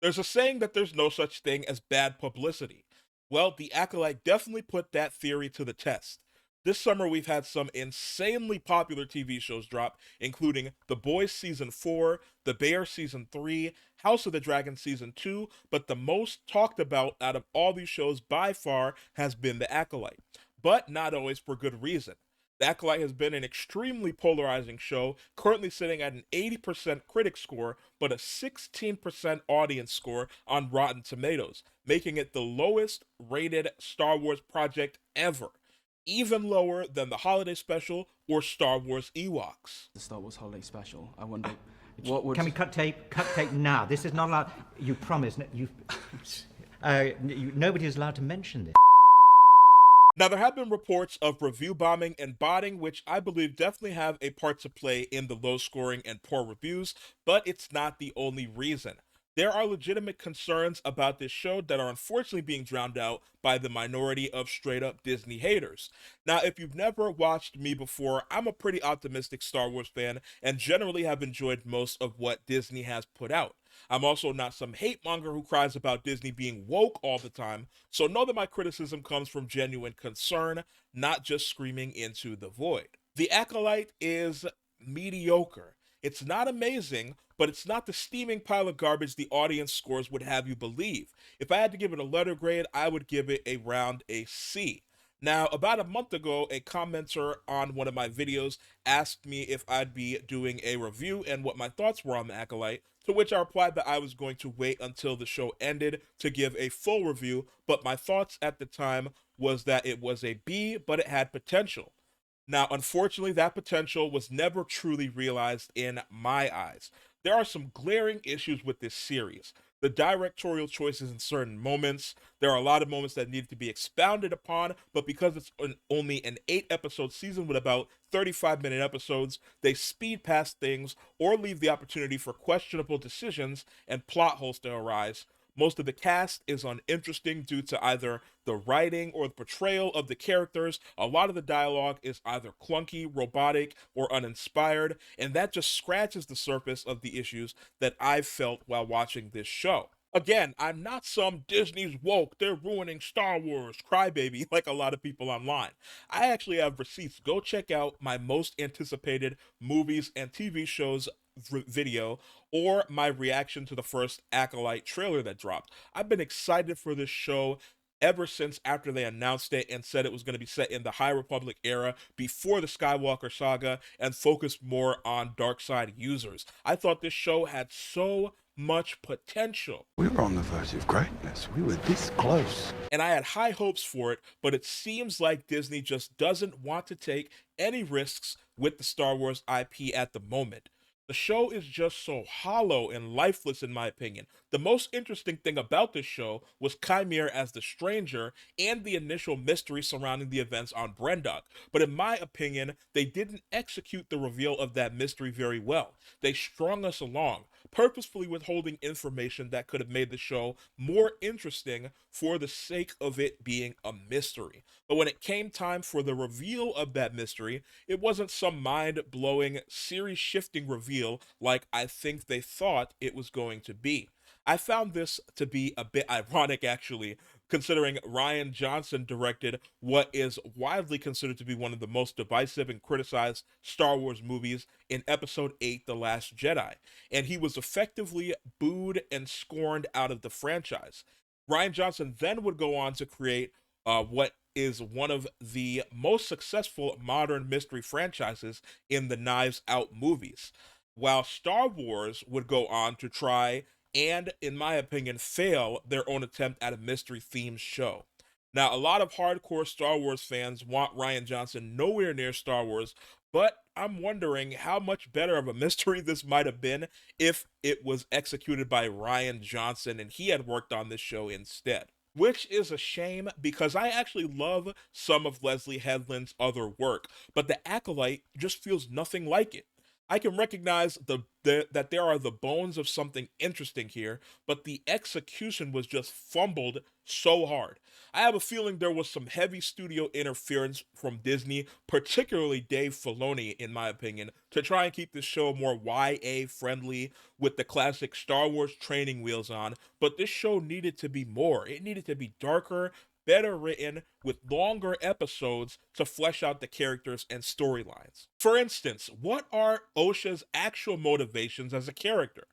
There's a saying that there's no such thing as bad publicity. Well, The Acolyte definitely put that theory to the test. This summer, we've had some insanely popular TV shows drop, including The Boys Season 4, The Bear Season 3, House of the Dragon Season 2, but the most talked about out of all these shows by far has been The Acolyte. But not always for good reason. The Acolyte has been an extremely polarizing show, currently sitting at an 80% critic score, but a 16% audience score on Rotten Tomatoes, making it the lowest rated Star Wars project ever, even lower than the holiday special or Star Wars Ewoks. The Star Wars Holiday Special. I wonder what would... Can we cut tape? Cut tape now. This is not allowed. You promised. Nobody is allowed to mention this. Now, there have been reports of review bombing and botting, which I believe definitely have a part to play in the low scoring and poor reviews, but it's not the only reason. There are legitimate concerns about this show that are unfortunately being drowned out by the minority of straight up Disney haters. Now, if you've never watched me before, I'm a pretty optimistic Star Wars fan and generally have enjoyed most of what Disney has put out. I'm also not some hate monger who cries about Disney being woke all the time, so know that my criticism comes from genuine concern, not just screaming into the void. The Acolyte is mediocre. It's not amazing, but it's not the steaming pile of garbage the audience scores would have you believe. If I had to give it a letter grade, I would give it around a C. Now, about a month ago, a commenter on one of my videos asked me if I'd be doing a review and what my thoughts were on The Acolyte, to which I replied that I was going to wait until the show ended to give a full review, but my thoughts at the time was that it was a B, but it had potential. Now, unfortunately, that potential was never truly realized in my eyes. There are some glaring issues with this series. The directorial choices in certain moments, there are a lot of moments that need to be expounded upon, but because it's only an 8 episode season with about 35-minute episodes, they speed past things or leave the opportunity for questionable decisions and plot holes to arise. Most of the cast is uninteresting due to either the writing or the portrayal of the characters. A lot of the dialogue is either clunky, robotic, or uninspired, and that just scratches the surface of the issues that I've felt while watching this show. Again, I'm not some Disney's woke, they're ruining Star Wars crybaby like a lot of people online. I actually have receipts. Go check out my most anticipated movies and TV shows video or my reaction to the first Acolyte trailer that dropped. I've been excited for this show ever since after they announced it and said it was going to be set in the High Republic era before the Skywalker saga and focused more on dark side users. I thought this show had so much potential. We were on the verge of greatness. We were this close. And I had high hopes for it, but it seems like Disney just doesn't want to take any risks with the Star Wars IP at the moment. The show is just so hollow and lifeless, in my opinion. The most interesting thing about this show was Chimere as the stranger and the initial mystery surrounding the events on Brendok. But in my opinion, they didn't execute the reveal of that mystery very well. They strung us along, purposefully withholding information that could have made the show more interesting for the sake of it being a mystery. But when it came time for the reveal of that mystery, it wasn't some mind blowing, series shifting reveal like I think they thought it was going to be. I found this to be a bit ironic, actually, considering Rian Johnson directed what is widely considered to be one of the most divisive and criticized Star Wars movies in Episode 8, The Last Jedi, and he was effectively booed and scorned out of the franchise. Rian Johnson then would go on to create what is one of the most successful modern mystery franchises in the Knives Out movies, while Star Wars would go on to try and, in my opinion, fail their own attempt at a mystery themed show. Now, a lot of hardcore Star Wars fans want Rian Johnson nowhere near Star Wars, but I'm wondering how much better of a mystery this might have been if it was executed by Rian Johnson and he had worked on this show instead. Which is a shame because I actually love some of Leslie Headland's other work, but The Acolyte just feels nothing like it. I can recognize that there are the bones of something interesting here, but the execution was just fumbled so hard. I have a feeling there was some heavy studio interference from Disney, particularly Dave Filoni, in my opinion, to try and keep this show more YA friendly with the classic Star Wars training wheels on, but this show needed to be more. It needed to be darker, better written, with longer episodes to flesh out the characters and storylines. For instance, what are Osha's actual motivations as a character?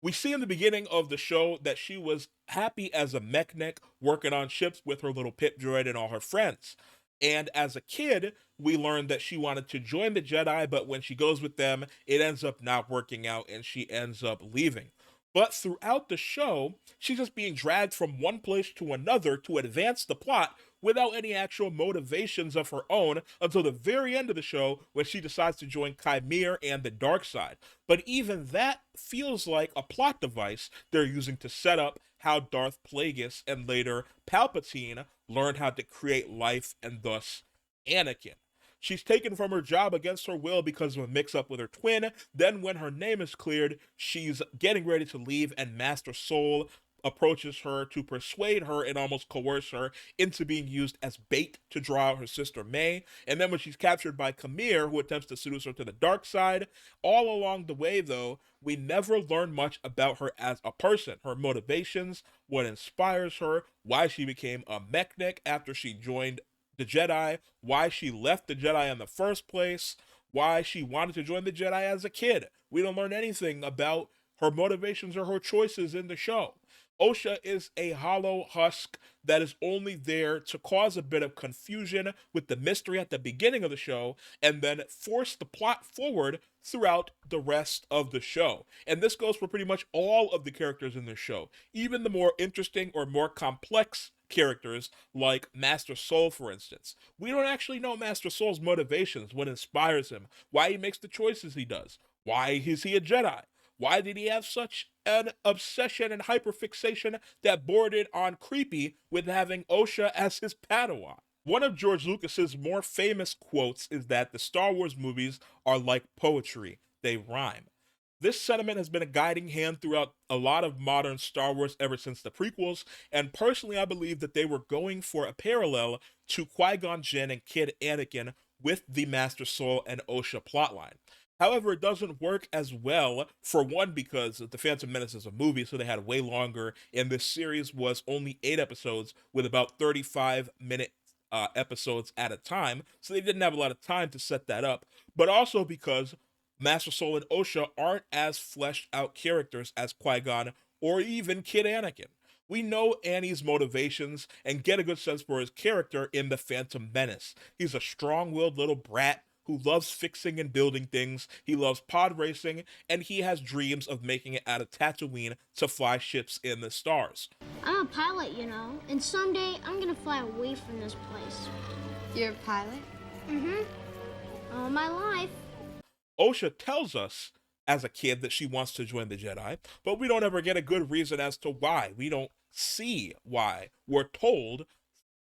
We see in the beginning of the show that she was happy as a mechanic working on ships with her little pip droid and all her friends. And as a kid, we learned that she wanted to join the Jedi, but when she goes with them, it ends up not working out and she ends up leaving. But throughout the show, she's just being dragged from one place to another to advance the plot without any actual motivations of her own until the very end of the show when she decides to join Chimere and the dark side. But even that feels like a plot device they're using to set up how Darth Plagueis and later Palpatine learned how to create life and thus Anakin. She's taken from her job against her will because of a mix up with her twin. Then, when her name is cleared, she's getting ready to leave, and Master Soul approaches her to persuade her and almost coerce her into being used as bait to draw out her sister May. And then when she's captured by Chimere, who attempts to seduce her to the dark side, all along the way, though, we never learn much about her as a person, her motivations, what inspires her, why she became a mechanic after she joined the Jedi, why she left the Jedi in the first place, why she wanted to join the Jedi as a kid. We don't learn anything about her motivations or her choices in the show. Osha is a hollow husk that is only there to cause a bit of confusion with the mystery at the beginning of the show and then force the plot forward throughout the rest of the show. And this goes for pretty much all of the characters in the show, even the more interesting or more complex characters like Master Soul, for instance. We don't actually know Master Soul's motivations, what inspires him, why he makes the choices he does, why is he a Jedi, why did he have such an obsession and hyperfixation that bordered on creepy with having Osha as his Padawan? One of George Lucas's more famous quotes is that the Star Wars movies are like poetry, they rhyme. This sentiment has been a guiding hand throughout a lot of modern Star Wars ever since the prequels, and personally I believe that they were going for a parallel to Qui-Gon Jinn and Kid Anakin with the Master Soul and Osha plotline. However, it doesn't work as well, for one, because The Phantom Menace is a movie, so they had way longer, and this series was only 8 episodes with about 35-minute episodes at a time, so they didn't have a lot of time to set that up, but also because Master Soul and Osha aren't as fleshed out characters as Qui-Gon or even Kid Anakin. We know Annie's motivations and get a good sense for his character in The Phantom Menace. He's a strong-willed little brat who loves fixing and building things, he loves pod racing, and he has dreams of making it out of Tatooine to fly ships in the stars. I'm a pilot, you know, and someday I'm gonna fly away from this place. You're a pilot? Mm-hmm. All my life. Osha tells us as a kid that she wants to join the Jedi, but we don't ever get a good reason as to why. We don't see why. We're told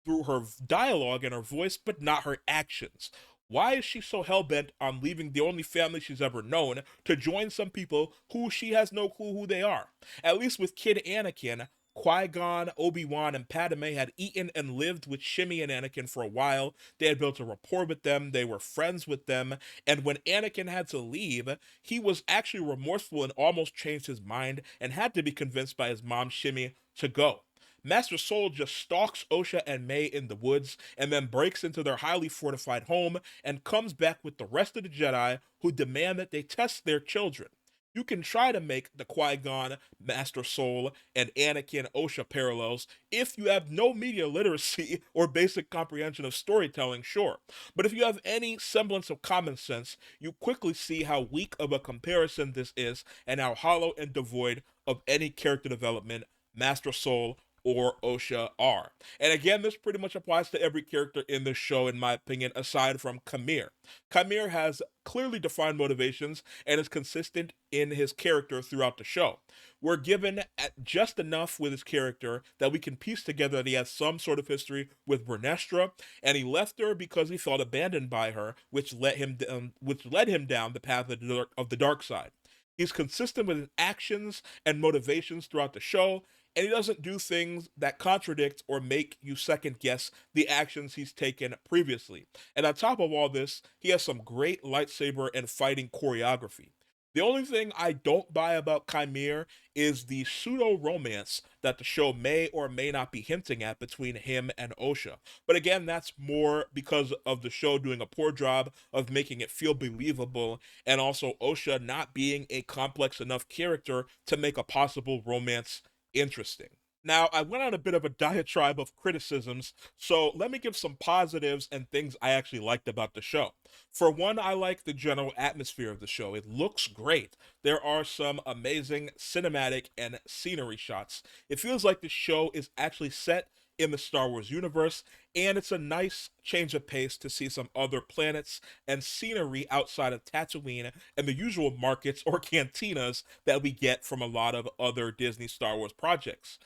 through her dialogue and her voice, but not her actions. Why is she so hell-bent on leaving the only family she's ever known to join some people who she has no clue who they are? At least with Kid Anakin, Qui-Gon, Obi-Wan, and Padme had eaten and lived with Shmi and Anakin for a while. They had built a rapport with them, they were friends with them, and when Anakin had to leave, he was actually remorseful and almost changed his mind and had to be convinced by his mom, Shmi, to go. Master Soul just stalks Osha and May in the woods and then breaks into their highly fortified home and comes back with the rest of the Jedi who demand that they test their children. You can try to make the Qui-Gon, Master Soul, and Anakin Osha parallels if you have no media literacy or basic comprehension of storytelling, sure. But if you have any semblance of common sense, you quickly see how weak of a comparison this is and how hollow and devoid of any character development Master Soul or Osha are. And again, this pretty much applies to every character in the show, in my opinion, aside from Chimere. Chimere has clearly defined motivations and is consistent in his character throughout the show. We're given just enough with his character that we can piece together that he has some sort of history with Vernestra, and he left her because he felt abandoned by her, which led him down the path of the dark side. He's consistent with his actions and motivations throughout the show, and he doesn't do things that contradict or make you second guess the actions he's taken previously. And on top of all this, he has some great lightsaber and fighting choreography. The only thing I don't buy about Chimere is the pseudo romance that the show may or may not be hinting at between him and Osha. But again, that's more because of the show doing a poor job of making it feel believable, and also Osha not being a complex enough character to make a possible romance interesting. Now, I went on a bit of a diatribe of criticisms, so let me give some positives and things I actually liked about the show. For one, I like the general atmosphere of the show. It looks great. There are some amazing cinematic and scenery shots. It feels like the show is actually set in the Star Wars universe, and it's a nice change of pace to see some other planets and scenery outside of Tatooine and the usual markets or cantinas that we get from a lot of other Disney Star Wars projects.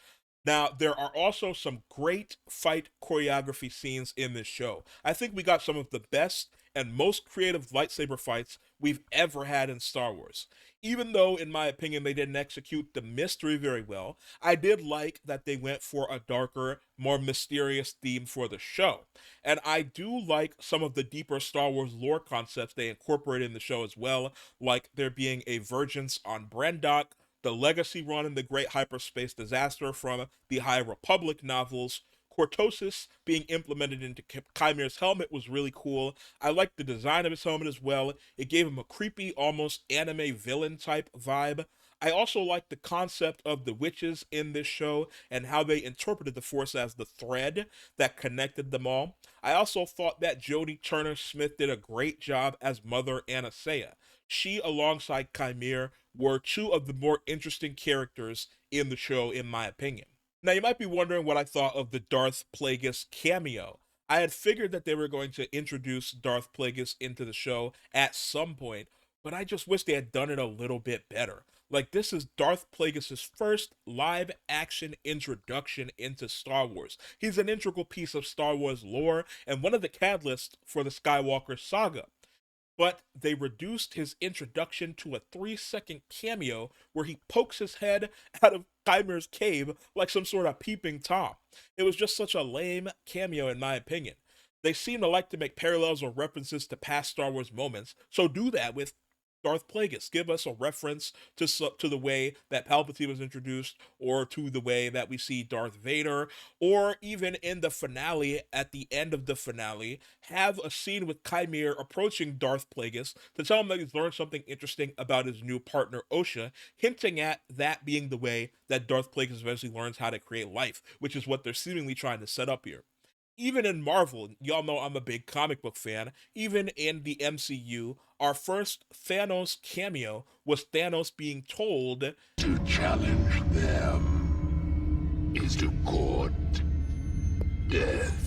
Now, there are also some great fight choreography scenes in this show. I think we got some of the best and most creative lightsaber fights we've ever had in Star Wars. Even though, in my opinion, they didn't execute the mystery very well, I did like that they went for a darker, more mysterious theme for the show. And I do like some of the deeper Star Wars lore concepts they incorporate in the show as well, like there being a vergence on Brendok, the legacy run in the Great Hyperspace Disaster from the High Republic novels. Cortosis being implemented into Chimere's helmet was really cool. I liked the design of his helmet as well. It gave him a creepy, almost anime villain type vibe. I also liked the concept of the witches in this show and how they interpreted the Force as the thread that connected them all. I also thought that Jodie Turner Smith did a great job as Mother Anastasia. She, alongside Chimere, were two of the more interesting characters in the show, in my opinion. Now, you might be wondering what I thought of the Darth Plagueis cameo. I had figured that they were going to introduce Darth Plagueis into the show at some point, but I just wish they had done it a little bit better. Like, this is Darth Plagueis' first live action introduction into Star Wars. He's an integral piece of Star Wars lore and one of the catalysts for the Skywalker saga, but they reduced his introduction to a 3-second cameo where he pokes his head out of Chimere's cave like some sort of peeping Tom. It was just such a lame cameo, in my opinion. They seem to like to make parallels or references to past Star Wars moments, so do that with Darth Plagueis. Give us a reference to the way that Palpatine was introduced, or to the way that we see Darth Vader, or even in the finale, at the end of the finale, have a scene with Chimere approaching Darth Plagueis to tell him that he's learned something interesting about his new partner Osha, hinting at that being the way that Darth Plagueis eventually learns how to create life, which is what they're seemingly trying to set up here. Even in Marvel, y'all know I'm a big comic book fan, even in the MCU, our first Thanos cameo was Thanos being told To challenge them is to court death.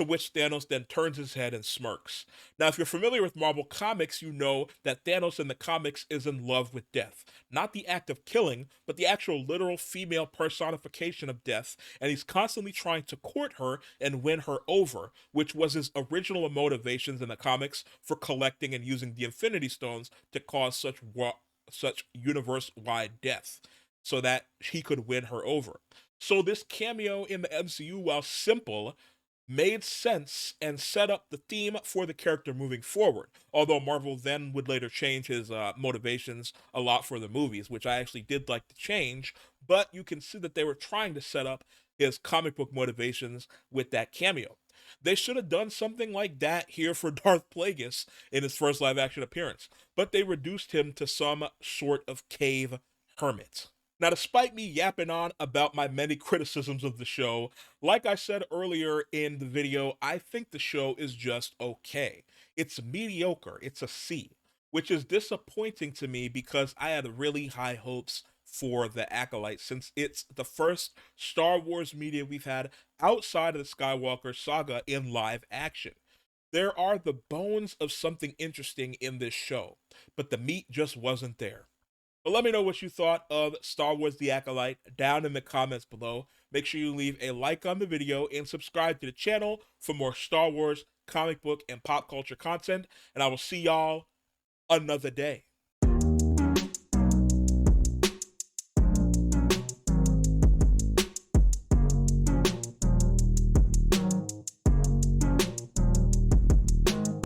to which Thanos then turns his head and smirks. Now, if you're familiar with Marvel Comics, you know that Thanos in the comics is in love with death. Not the act of killing, but the actual literal female personification of death, and he's constantly trying to court her and win her over, which was his original motivations in the comics for collecting and using the Infinity Stones to cause such universe-wide death, so that he could win her over. So this cameo in the MCU, while simple, made sense and set up the theme for the character moving forward. Although Marvel then would later change his motivations a lot for the movies, which I actually did like to change, but you can see that they were trying to set up his comic book motivations with that cameo. They should have done something like that here for Darth Plagueis in his first live action appearance, but they reduced him to some sort of cave hermit. Now, despite me yapping on about my many criticisms of the show, like I said earlier in the video, I think the show is just okay. It's mediocre, it's a C, which is disappointing to me because I had really high hopes for The Acolyte, since it's the first Star Wars media we've had outside of the Skywalker saga in live action. There are the bones of something interesting in this show, but the meat just wasn't there. But let me know what you thought of Star Wars The Acolyte down in the comments below. Make sure you leave a like on the video and subscribe to the channel for more Star Wars, comic book, and pop culture content. And I will see y'all another day.